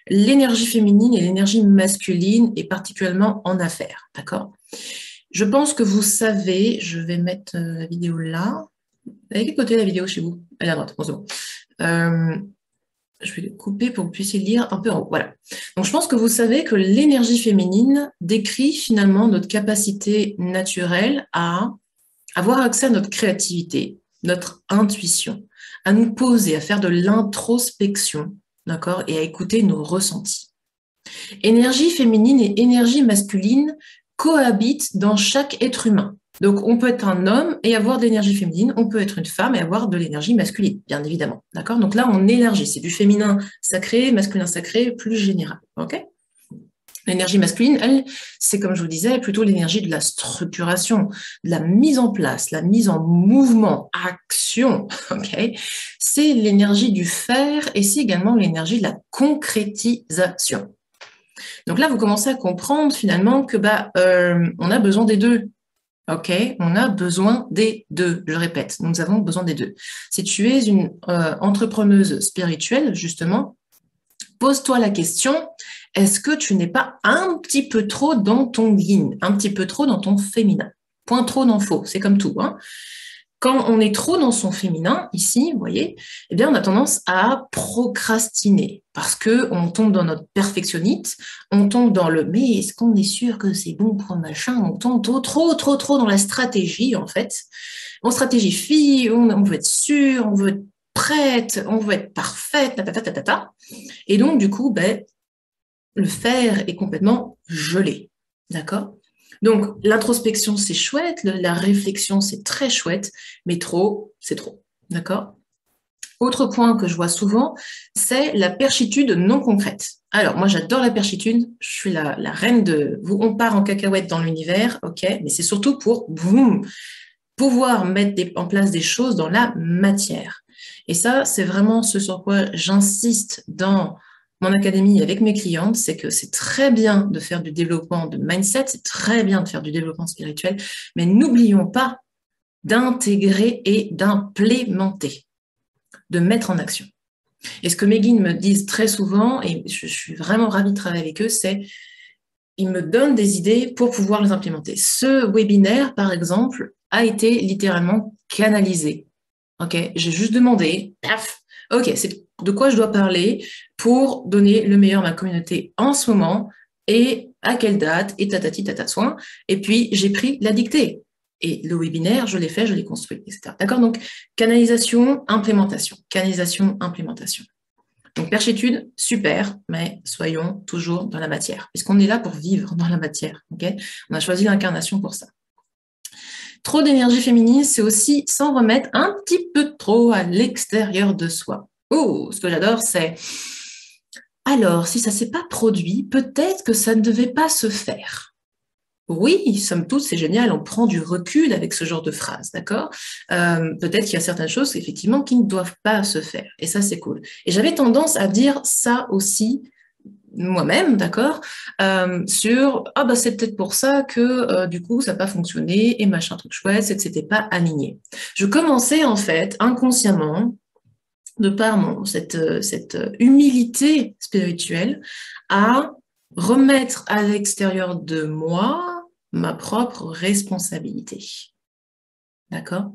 l'énergie féminine et l'énergie masculine, et particulièrement en affaires, d'accord? Je pense que vous savez, je vais mettre la vidéo là. À quel côté la vidéo chez vous? Elle est à droite, bon, c'est bon. Je vais couper pour que vous puissiez lire un peu en haut. Voilà. Donc, je pense que vous savez que l'énergie féminine décrit finalement notre capacité naturelle à avoir accès à notre créativité, notre intuition, à nous poser, à faire de l'introspection, d'accord, et à écouter nos ressentis. Énergie féminine et énergie masculine cohabitent dans chaque être humain. Donc, on peut être un homme et avoir de l'énergie féminine, on peut être une femme et avoir de l'énergie masculine, bien évidemment. D'accord? Donc là, on élargit. C'est du féminin sacré, masculin sacré, plus général. OK? L'énergie masculine, elle, c'est comme je vous disais, plutôt l'énergie de la structuration, de la mise en place, la mise en mouvement, action. OK? C'est l'énergie du faire et c'est également l'énergie de la concrétisation. Donc là, vous commencez à comprendre finalement que on a besoin des deux. OK, on a besoin des deux. Je répète, nous avons besoin des deux. Si tu es une entrepreneuse spirituelle, justement, pose-toi la question, est-ce que tu n'es pas un petit peu trop dans ton yin, un petit peu trop dans ton féminin? Point trop d'infos, c'est comme tout, hein. Quand on est trop dans son féminin, ici, vous voyez, eh bien, on a tendance à procrastiner parce qu'on tombe dans notre perfectionnite, on tombe dans le « mais est-ce qu'on est sûr que c'est bon pour machin ?» On tombe trop dans la stratégie, en fait. On stratégifie, on veut être sûr, on veut être prête, on veut être parfaite, et donc, du coup, le faire est complètement gelé, d'accord? Donc, l'introspection, c'est chouette, la réflexion, c'est très chouette, mais trop, c'est trop, d'accord? Autre point que je vois souvent, c'est la perchitude non concrète. Alors, moi, j'adore la perchitude, je suis la reine de... On part en cacahuète dans l'univers, ok, mais c'est surtout pour, boum, pouvoir mettre en place des choses dans la matière. Et ça, c'est vraiment ce sur quoi j'insiste dans mon académie avec mes clientes, c'est que c'est très bien de faire du développement de mindset, c'est très bien de faire du développement spirituel, mais n'oublions pas d'intégrer et d'implémenter, de mettre en action. Et ce que mes guides me disent très souvent, et je suis vraiment ravie de travailler avec eux, c'est ils me donnent des idées pour pouvoir les implémenter. Ce webinaire, par exemple, a été littéralement canalisé. Ok, j'ai juste demandé, paf, ok, c'est de quoi je dois parler pour donner le meilleur à ma communauté en ce moment et à quelle date et tatati tata soin. Et puis j'ai pris la dictée. Et le webinaire, je l'ai fait, je l'ai construit, etc. D'accord? Donc, canalisation, implémentation. Canalisation, implémentation. Donc, perchitude, super, mais soyons toujours dans la matière, puisqu'on est là pour vivre dans la matière. Okay, on a choisi l'incarnation pour ça. Trop d'énergie féminine, c'est aussi s'en remettre un petit peu trop à l'extérieur de soi. Oh, ce que j'adore, c'est alors, si ça ne s'est pas produit, peut-être que ça ne devait pas se faire. Oui, somme toute, c'est génial, on prend du recul avec ce genre de phrase, d'accord? Peut-être qu'il y a certaines choses, effectivement, qui ne doivent pas se faire, et ça, c'est cool. Et j'avais tendance à dire ça aussi moi-même, d'accord, sur « Ah, bah, c'est peut-être pour ça que, du coup, ça n'a pas fonctionné, et machin, truc chouette, c'est que c'était pas aligné. » Je commençais, en fait, inconsciemment, de par cette humilité spirituelle, à remettre à l'extérieur de moi ma propre responsabilité. D'accord?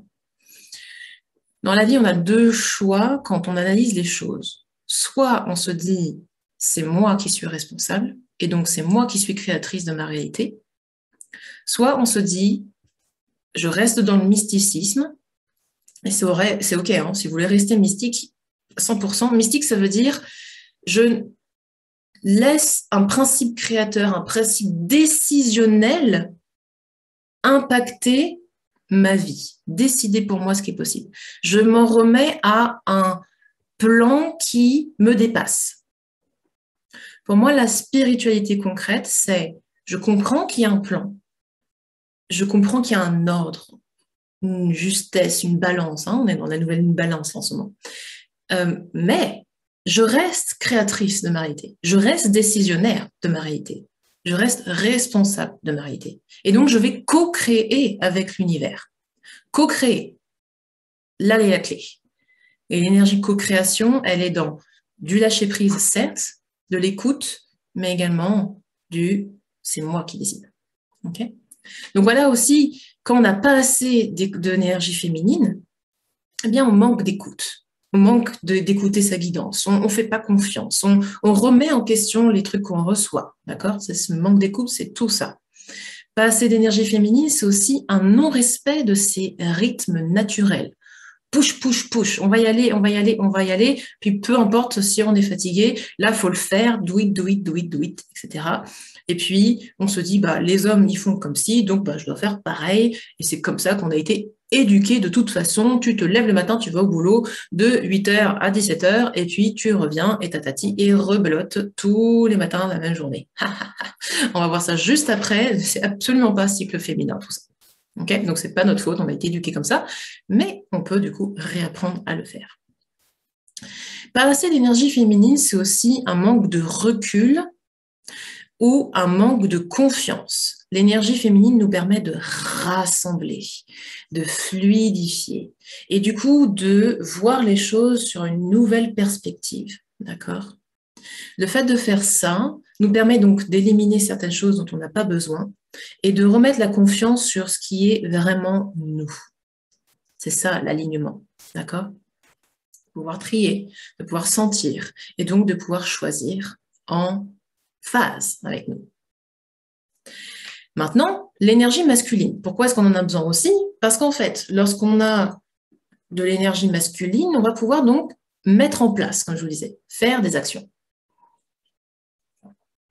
Dans la vie, on a deux choix quand on analyse les choses. Soit on se dit, c'est moi qui suis responsable, et donc c'est moi qui suis créatrice de ma réalité. Soit on se dit, je reste dans le mysticisme, et c'est OK, hein, si vous voulez rester mystique, 100%. Mystique, ça veut dire, je laisse un principe créateur, un principe décisionnel impacter ma vie, décider pour moi ce qui est possible. Je m'en remets à un plan qui me dépasse. Pour moi, la spiritualité concrète, c'est je comprends qu'il y a un plan, je comprends qu'il y a un ordre, une justesse, une balance. Hein, on est dans la nouvelle balance en ce moment. Mais je reste créatrice de ma réalité, je reste décisionnaire de ma réalité, je reste responsable de ma réalité. Et donc, je vais co-créer avec l'univers. Co-créer, là est la clé. Et l'énergie co-création, elle est dans du lâcher-prise, certes, de l'écoute, mais également du « c'est moi qui décide ». Okay. Donc voilà aussi, quand on n'a pas assez d'énergie féminine, eh bien on manque d'écoute. On manque d'écouter sa guidance, on ne fait pas confiance, on remet en question les trucs qu'on reçoit, d'accord? Ce manque d'écoute, c'est tout ça. Pas assez d'énergie féminine, c'est aussi un non-respect de ses rythmes naturels. Push, push, push, on va y aller, on va y aller, on va y aller, puis peu importe si on est fatigué, là, il faut le faire, do it, do it, do it, do it, etc. Et puis, on se dit, bah, les hommes, ils font comme ci, donc bah, je dois faire pareil, et c'est comme ça qu'on a été éduqué de toute façon. Tu te lèves le matin, tu vas au boulot de 8h à 17h, et puis tu reviens, et tatati, et rebelote tous les matins la même journée. On va voir ça juste après, c'est absolument pas cycle féminin, tout ça. Okay, donc, ce n'est pas notre faute, on a été éduqués comme ça, mais on peut du coup réapprendre à le faire. Pas assez d'énergie féminine, c'est aussi un manque de recul ou un manque de confiance. L'énergie féminine nous permet de rassembler, de fluidifier et du coup de voir les choses sur une nouvelle perspective, d'accord ? Le fait de faire ça nous permet donc d'éliminer certaines choses dont on n'a pas besoin et de remettre la confiance sur ce qui est vraiment nous. C'est ça l'alignement, d'accord ? De pouvoir trier, de pouvoir sentir et donc de pouvoir choisir en phase avec nous. Maintenant, l'énergie masculine. Pourquoi est-ce qu'on en a besoin aussi ? Parce qu'en fait, lorsqu'on a de l'énergie masculine, on va pouvoir donc mettre en place, comme je vous disais, faire des actions.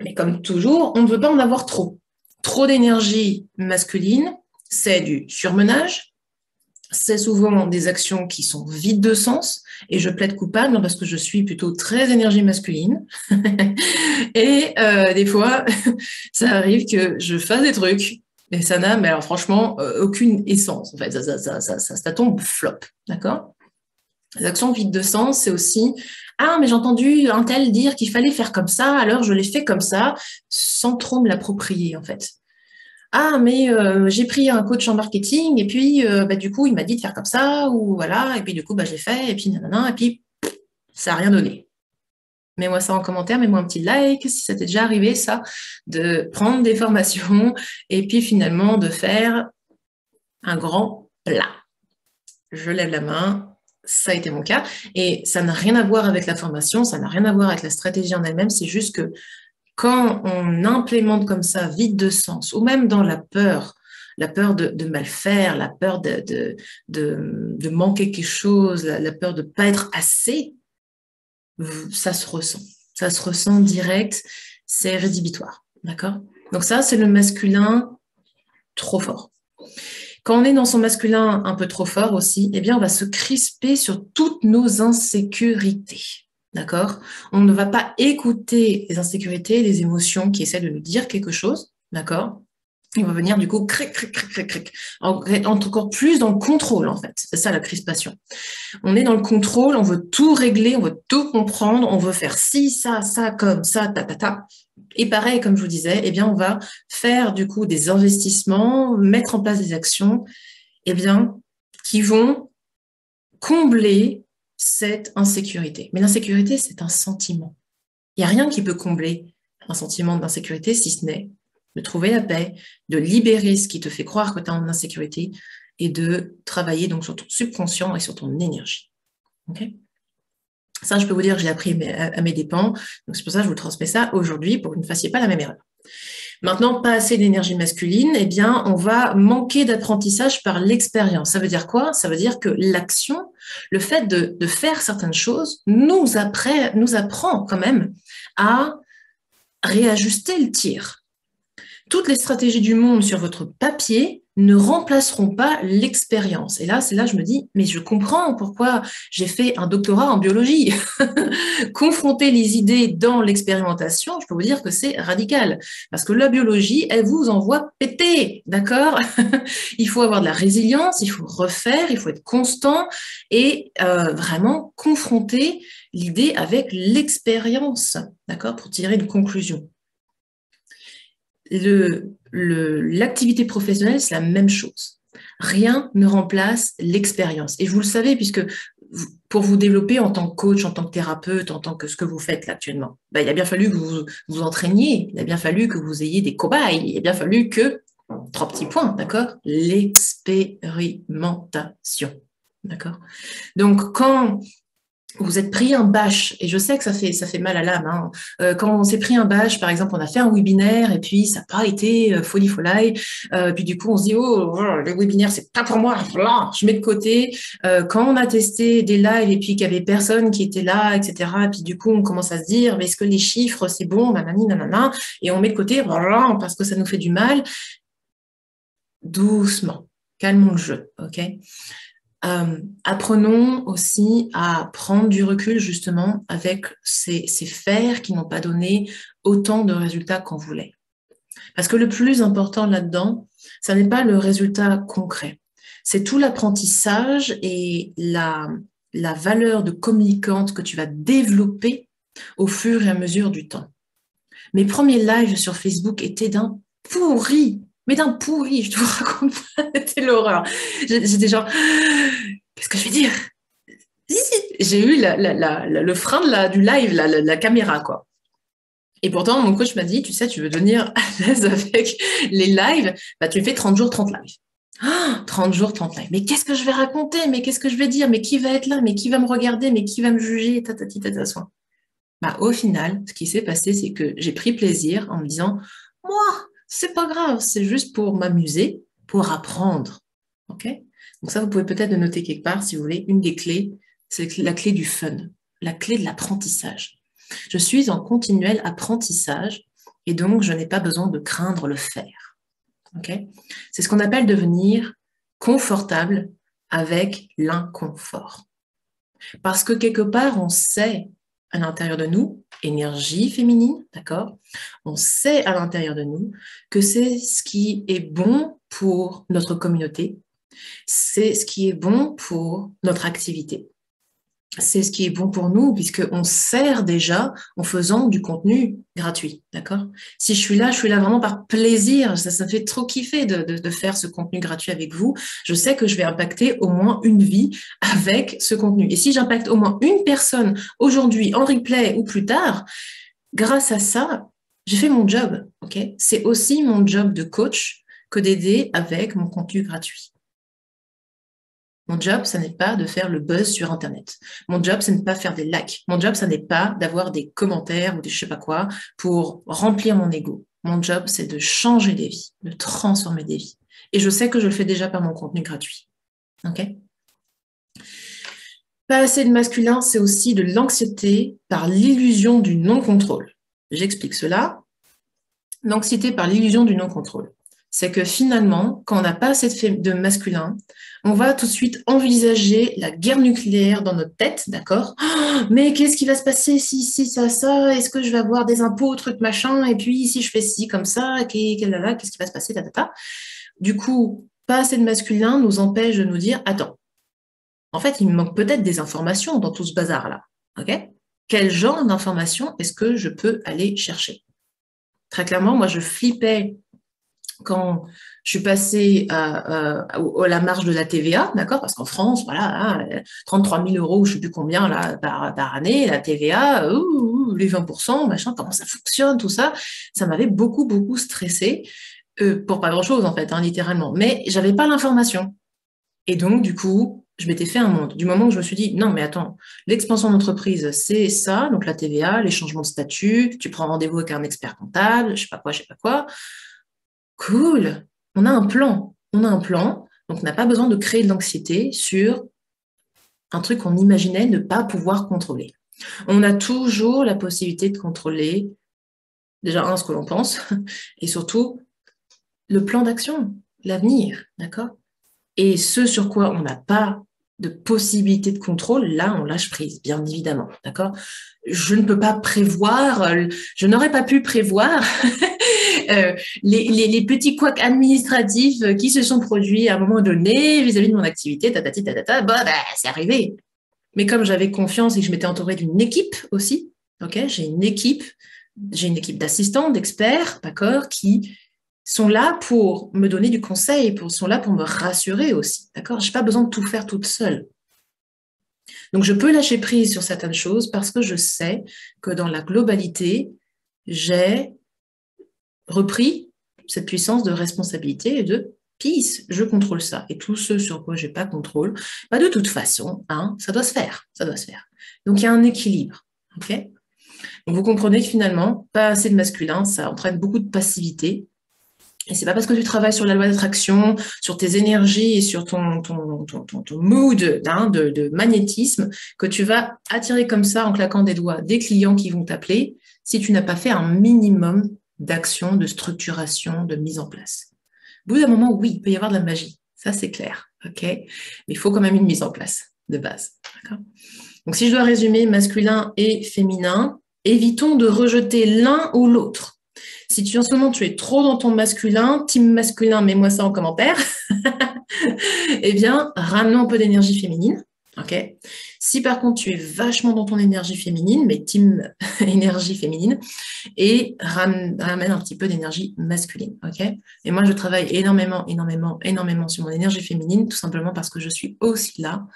Mais comme toujours, on ne veut pas en avoir trop. Trop d'énergie masculine, c'est du surmenage, c'est souvent des actions qui sont vides de sens, et je plaide coupable parce que je suis plutôt très énergie masculine. Et des fois, ça arrive que je fasse des trucs, et ça n'a, mais alors franchement, aucune essence. En fait, ça tombe flop, d'accord ? Les actions vides de sens, c'est aussi « Ah, mais j'ai entendu un tel dire qu'il fallait faire comme ça, alors je l'ai fait comme ça, sans trop me l'approprier, en fait. » Ah, mais j'ai pris un coach en marketing, et puis du coup, il m'a dit de faire comme ça, ou voilà, et puis du coup, j'ai fait, et puis nanana, et puis ça n'a rien donné. Mets-moi ça en commentaire, mets-moi un petit like, si ça t'est déjà arrivé, ça, de prendre des formations, et puis finalement de faire un grand plat. Je lève la main. Ça a été mon cas, et ça n'a rien à voir avec la formation, ça n'a rien à voir avec la stratégie en elle-même, c'est juste que quand on implémente comme ça, vide de sens, ou même dans la peur de mal faire, la peur de manquer quelque chose, la peur de ne pas être assez, ça se ressent direct, c'est rédhibitoire, d'accord ? Donc ça, c'est le masculin trop fort. Quand on est dans son masculin un peu trop fort aussi, eh bien, on va se crisper sur toutes nos insécurités, d'accord ? On ne va pas écouter les insécurités, les émotions qui essaient de nous dire quelque chose, d'accord ? On va venir du coup, cric, cric, cric, cric, cric, encore plus dans le contrôle, en fait. C'est ça la crispation. On est dans le contrôle, on veut tout régler, on veut tout comprendre, on veut faire ci, ça, comme ça, ta, ta, ta. Et pareil, comme je vous disais, eh bien, on va faire du coup des investissements, mettre en place des actions, eh bien, qui vont combler cette insécurité. Mais l'insécurité, c'est un sentiment. Il n'y a rien qui peut combler un sentiment d'insécurité, si ce n'est de trouver la paix, de libérer ce qui te fait croire que tu es en insécurité et de travailler donc sur ton subconscient et sur ton énergie. Okay ? Ça, je peux vous dire que je l'ai appris à mes dépens. Donc, c'est pour ça que je vous transmets ça aujourd'hui pour que vous ne fassiez pas la même erreur. Maintenant, pas assez d'énergie masculine, eh bien, on va manquer d'apprentissage par l'expérience. Ça veut dire quoi ? Ça veut dire que l'action, le fait de faire certaines choses, nous apprend quand même à réajuster le tir. Toutes les stratégies du monde sur votre papier ne remplaceront pas l'expérience. Et là, c'est là que je me dis, mais je comprends pourquoi j'ai fait un doctorat en biologie. Confronter les idées dans l'expérimentation, je peux vous dire que c'est radical. Parce que la biologie, elle vous envoie péter, d'accord ? Il faut avoir de la résilience, il faut refaire, il faut être constant et vraiment confronter l'idée avec l'expérience, d'accord ? Pour tirer une conclusion. L'activité professionnelle, c'est la même chose. Rien ne remplace l'expérience. Et vous le savez, puisque pour vous développer en tant que coach, en tant que thérapeute, en tant que ce que vous faites là actuellement. Ben, il a bien fallu que vous vous entraîniez, il a bien fallu que vous ayez des cobayes, il a bien fallu que, 3 petits points, d'accord? L'expérimentation, d'accord? Donc, quand vous êtes pris un bâche, et je sais que ça fait mal à l'âme, hein. Quand on s'est pris un bâche, par exemple, on a fait un webinaire, et puis ça n'a pas été folie folaille, puis du coup on se dit, oh, le webinaire, c'est pas pour moi, voilà, je mets de côté. Quand on a testé des lives, et puis qu'il y avait personne qui était là, etc., et puis du coup on commence à se dire, mais est-ce que les chiffres, c'est bon, nanani, nanana, et on met de côté, voilà, parce que ça nous fait du mal. Doucement, calmons le jeu, ok? Apprenons aussi à prendre du recul justement avec ces fers qui n'ont pas donné autant de résultats qu'on voulait. Parce que le plus important là-dedans, ça n'est pas le résultat concret. C'est tout l'apprentissage et la valeur de communicante que tu vas développer au fur et à mesure du temps. Mes premiers lives sur Facebook étaient d'un pourri, mais d'un pourri, je te raconte pas, c'était l'horreur. J'étais genre, qu'est-ce que je vais dire? J'ai eu le frein du live, la caméra, quoi. Et pourtant, mon coach m'a dit, tu sais, tu veux devenir à l'aise avec les lives, bah, tu fais 30 jours, 30 lives. 30 jours, 30 lives. Mais qu'est-ce que je vais raconter? Mais qu'est-ce que je vais dire? Mais qui va être là? Mais qui va me regarder? Mais qui va me juger? Tatati, soin. Bah, au final, ce qui s'est passé, c'est que j'ai pris plaisir en me disant, moi, c'est pas grave, c'est juste pour m'amuser, pour apprendre. Ok? Donc ça, vous pouvez peut-être le noter quelque part, si vous voulez. Une des clés, c'est la clé du fun, la clé de l'apprentissage. Je suis en continuel apprentissage et donc je n'ai pas besoin de craindre le faire. Ok? C'est ce qu'on appelle devenir confortable avec l'inconfort. Parce que quelque part, on sait à l'intérieur de nous, énergie féminine, d'accord? On sait à l'intérieur de nous que c'est ce qui est bon pour notre communauté, c'est ce qui est bon pour notre activité. C'est ce qui est bon pour nous, puisqu'on sert déjà en faisant du contenu gratuit, d'accord? Si je suis là vraiment par plaisir, ça me fait trop kiffer de faire ce contenu gratuit avec vous. Je sais que je vais impacter au moins une vie avec ce contenu. Et si j'impacte au moins une personne aujourd'hui, en replay ou plus tard, grâce à ça, j'ai fait mon job, ok? C'est aussi mon job de coach que d'aider avec mon contenu gratuit. Mon job, ça n'est pas de faire le buzz sur Internet. Mon job, ce n'est pas faire des likes. Mon job, ça n'est pas d'avoir des commentaires ou des je sais pas quoi pour remplir mon ego. Mon job, c'est de changer des vies, de transformer des vies. Et je sais que je le fais déjà par mon contenu gratuit. Ok? Pas assez de masculin, c'est aussi de l'anxiété par l'illusion du non-contrôle. J'explique cela. L'anxiété par l'illusion du non-contrôle. C'est que finalement, quand on n'a pas assez de masculin, on va tout de suite envisager la guerre nucléaire dans notre tête, d'accord? Oh, mais qu'est-ce qui va se passer si, ça? Est-ce que je vais avoir des impôts, truc, machin? Et puis, si je fais ci, comme ça, qu'est-ce qui va se passer, tatata? Du coup, pas assez de masculin nous empêche de nous dire, attends, en fait, il me manque peut-être des informations dans tout ce bazar-là, ok? Quel genre d'informations est-ce que je peux aller chercher? Très clairement, moi, je flippais quand je suis passée à la marge de la TVA, d'accord, parce qu'en France, voilà, hein, 33 000 euros, je ne sais plus combien là, par année, la TVA, les 20%, machin, comment ça fonctionne, tout ça, ça m'avait beaucoup, beaucoup stressé, pour pas grand-chose en fait, hein, littéralement. Mais j'avais pas l'information. Et donc, du coup, je m'étais fait un monde. Du moment où je me suis dit, non, mais attends, l'expansion d'entreprise, c'est ça, donc la TVA, les changements de statut, tu prends rendez-vous avec un expert comptable, je sais pas quoi. Cool, on a un plan. Donc on n'a pas besoin de créer de l'anxiété sur un truc qu'on imaginait ne pas pouvoir contrôler. On a toujours la possibilité de contrôler, déjà, ce que l'on pense, et surtout, le plan d'action, l'avenir, d'accord? Et ce sur quoi on n'a pas de possibilité de contrôle, là, on lâche prise, bien évidemment, d'accord? Je ne peux pas prévoir, je n'aurais pas pu prévoir les petits couacs administratifs qui se sont produits à un moment donné vis-à-vis de mon activité, c'est arrivé. Mais comme j'avais confiance et que je m'étais entourée d'une équipe aussi, ok, j'ai une équipe d'assistants, d'experts, d'accord, qui sont là pour me donner du conseil, sont là pour me rassurer aussi, d'accord. J'ai pas besoin de tout faire toute seule. Donc, je peux lâcher prise sur certaines choses parce que je sais que dans la globalité, j'ai repris cette puissance de responsabilité et de peace. Je contrôle ça. Et tout ce sur quoi je n'ai pas contrôle, bah de toute façon, hein, ça doit se faire. Ça doit se faire. Donc, il y a un équilibre. OK? Donc, vous comprenez que finalement, pas assez de masculin, ça entraîne beaucoup de passivité. Et c'est pas parce que tu travailles sur la loi d'attraction, sur tes énergies et sur ton mood hein, de magnétisme que tu vas attirer comme ça en claquant des doigts des clients qui vont t'appeler si tu n'as pas fait un minimum d'action, de structuration, de mise en place. Au bout d'un moment, oui, il peut y avoir de la magie. Ça, c'est clair. OK? Mais il faut quand même une mise en place de base. D'accord? Donc, si je dois résumer masculin et féminin, évitons de rejeter l'un ou l'autre. Si en ce moment tu es trop dans ton masculin, team masculin, mets-moi ça en commentaire, eh bien, ramenons un peu d'énergie féminine. Okay. Si par contre tu es vachement dans ton énergie féminine, mais team énergie féminine, et ramène un petit peu d'énergie masculine. Okay. Et moi, je travaille énormément sur mon énergie féminine, tout simplement parce que je suis aussi là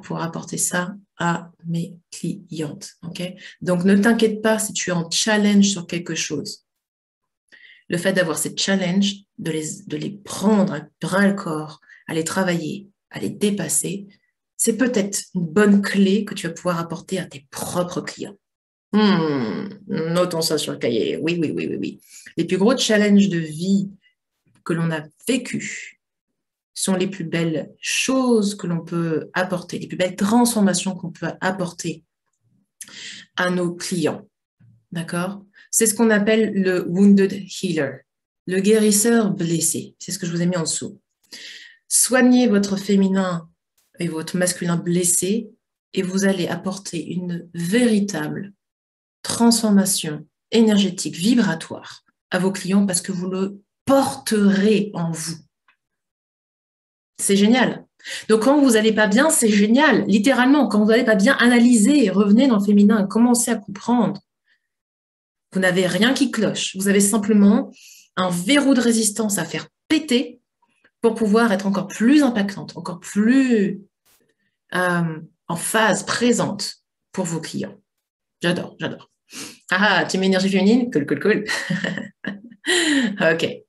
pour apporter ça à mes clientes. Okay. Donc, ne t'inquiète pas si tu es en challenge sur quelque chose. Le fait d'avoir ces challenges, de les prendre à bras le corps, à les travailler, à les dépasser, c'est peut-être une bonne clé que tu vas pouvoir apporter à tes propres clients. Notons ça sur le cahier. Oui, oui, oui, oui, oui. Les plus gros challenges de vie que l'on a vécus sont les plus belles choses que l'on peut apporter, les plus belles transformations qu'on peut apporter à nos clients. D'accord? C'est ce qu'on appelle le wounded healer, le guérisseur blessé. C'est ce que je vous ai mis en dessous. Soignez votre féminin et votre masculin blessé et vous allez apporter une véritable transformation énergétique, vibratoire à vos clients parce que vous le porterez en vous. C'est génial. Donc, quand vous n'allez pas bien, c'est génial. Littéralement, quand vous n'allez pas bien, analysez, revenez dans le féminin, commencez à comprendre. Vous n'avez rien qui cloche. Vous avez simplement un verrou de résistance à faire péter pour pouvoir être encore plus impactante, encore plus en phase présente pour vos clients. J'adore, j'adore. Ah, team énergie féminine, cool, cool, cool. Ok.